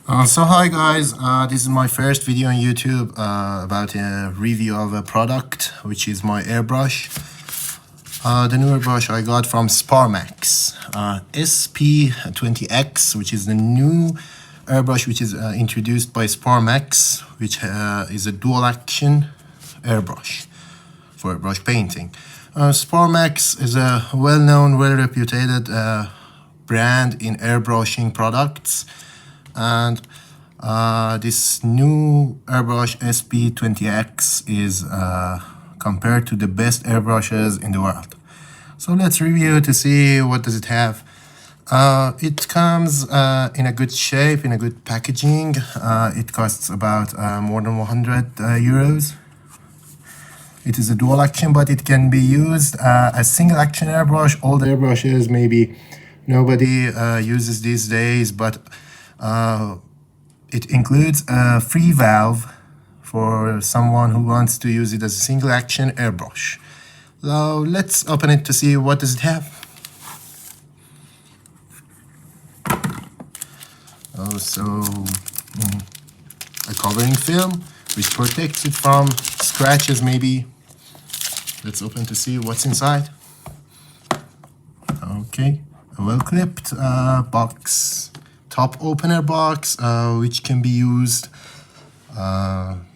So hi guys, this is my first video on YouTube about a review of a product, which is my airbrush. The new airbrush I got from SPARMAX SP-20x, which is the new airbrush which is introduced by SPARMAX, which is a dual action airbrush for airbrush painting. SPARMAX is a well-known, well-reputed brand in airbrushing products. And this new airbrush SP-20x is compared to the best airbrushes in the world. So let's review to see what does it have. It comes in a good shape, in a good packaging. It costs about more than 100 euros. It is a dual action, but it can be used as single action airbrush. Old airbrushes maybe nobody uses these days, but it includes a free valve for someone who wants to use it as a single action airbrush. So let's open it to see what does it have. Also a covering film which protects it from scratches maybe. Let's open to see what's inside. Okay, a well-clipped box. Top opener box, which can be used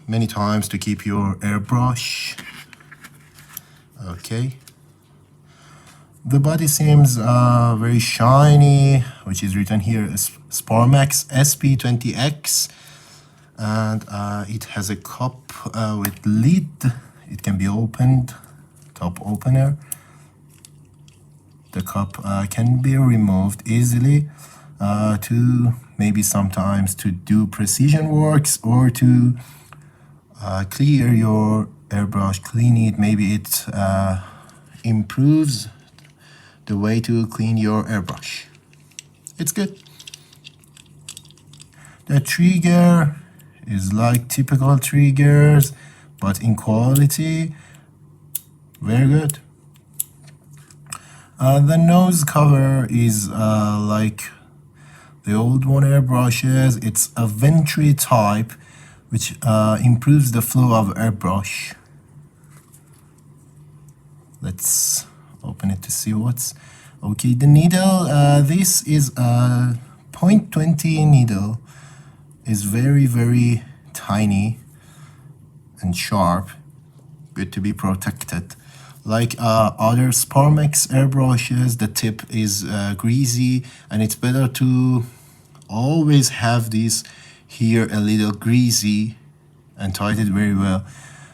many times to keep your airbrush. Okay. The body seems very shiny, which is written here as SPARMAX SP-20x. And it has a cup with lid. It can be opened, top opener. The cup can be removed easily. To maybe sometimes to do precision works or to clear your airbrush, clean it. Maybe it improves the way to clean your airbrush. It's good. The trigger is like typical triggers, but in quality, very good. The nose cover is like the old one airbrushes. It's a Venturi type, which improves the flow of airbrush. Let's open it to see what's okay. The needle, this is a 0.20 needle, is very tiny and sharp, good to be protected. Like other SPARMAX airbrushes, the tip is greasy, and it's better to always have this here a little greasy and tight it very well.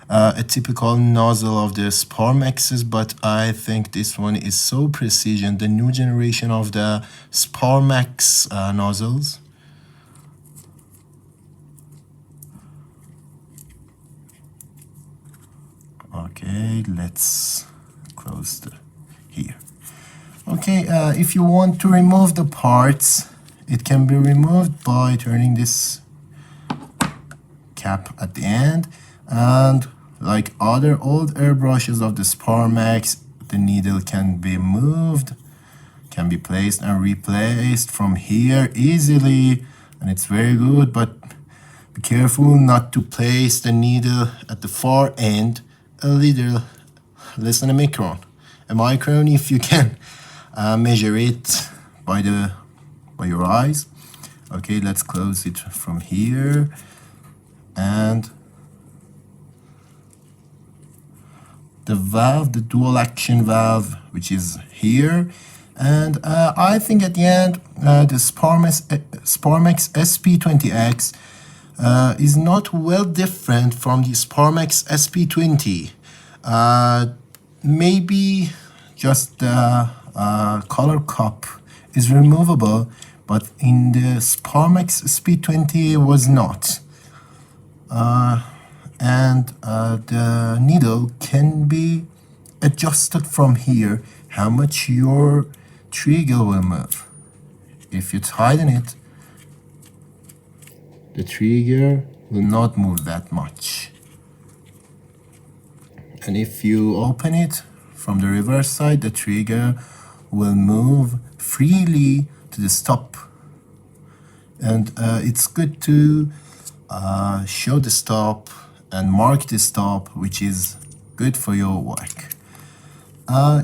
A typical nozzle of the SPARMAXes, but I think this one is so precision, the new generation of the SPARMAX nozzles. Okay, let's close the here. Okay, if you want to remove the parts, it can be removed by turning this cap at the end. And like other old airbrushes of the SPARMAX, the needle can be moved, can be placed and replaced from here easily, and it's very good. But be careful not to place the needle at the far end, a little less than a micron. A micron if you can measure it by your eyes. Okay, let's close it from here. And the valve, the dual action valve, which is here. And I think at the end, the SPARMAX SP-20x is not well different from the SPARMAX SP-20. Maybe just the color cup is removable, but in the SPARMAX SP-20 was not. And the needle can be adjusted from here, how much your trigger will move. If you tighten it, the trigger will not move that much. And if you open it from the reverse side, the trigger will move freely to the stop. And it's good to show the stop and mark the stop, which is good for your work.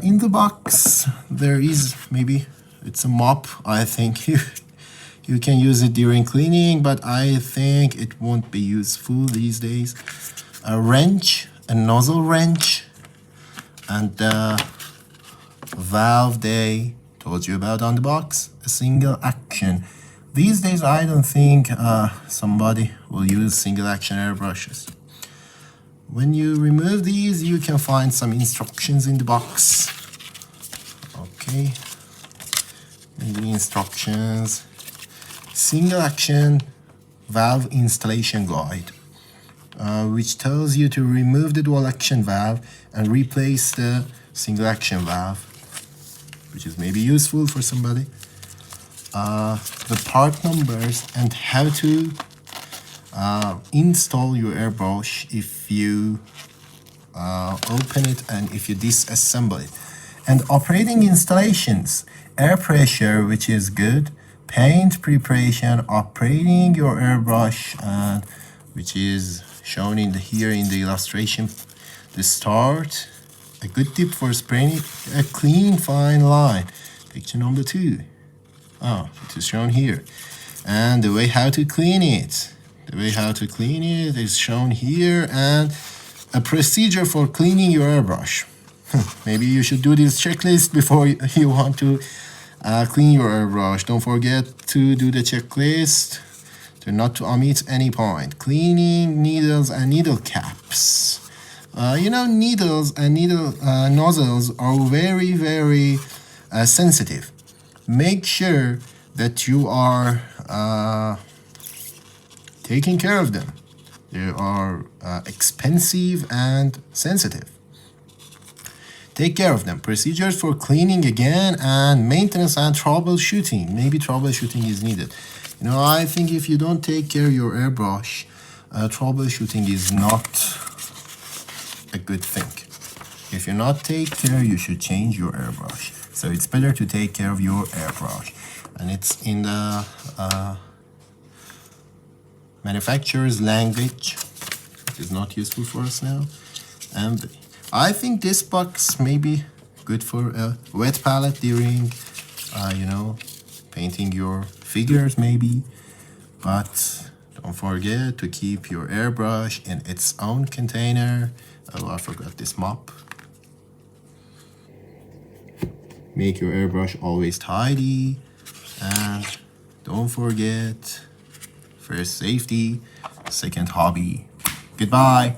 In the box, there is maybe it's a mop. I think you can use it during cleaning, but I think it won't be useful these days. A wrench, a nozzle wrench, and the valve they told you about on the box, a single action. These days, I don't think somebody will use single action airbrushes. When you remove these, you can find some instructions in the box. Okay, maybe instructions. Single action valve installation guide, which tells you to remove the dual action valve and replace the single action valve, which is maybe useful for somebody. The part numbers and how to install your airbrush if you open it and if you disassemble it. And operating installations, air pressure, which is good, paint preparation, operating your airbrush, which is shown in here in the illustration. The start, a good tip for spraying a clean fine line. Picture number 2. It is shown here. And the way how to clean it. The way how to clean it is shown here, and a procedure for cleaning your airbrush. Maybe you should do this checklist before you want to clean your airbrush. Don't forget to do the checklist to not to omit any point. Cleaning needles and needle caps. Needles and needle nozzles are very, very sensitive. Make sure that you are taking care of them. They are expensive and sensitive. Take care of them. Procedures for cleaning again, and maintenance and troubleshooting. Maybe troubleshooting is needed. I think if you don't take care of your airbrush, troubleshooting is not a good thing. If you not take care, you should change your airbrush. So it's better to take care of your airbrush. And it's in the manufacturer's language, which is not useful for us now. And I think this box may be good for a wet palette during, painting your figures maybe. But don't forget to keep your airbrush in its own container. Oh, I forgot this mop. Make your airbrush always tidy. And don't forget, first safety, second hobby. Goodbye.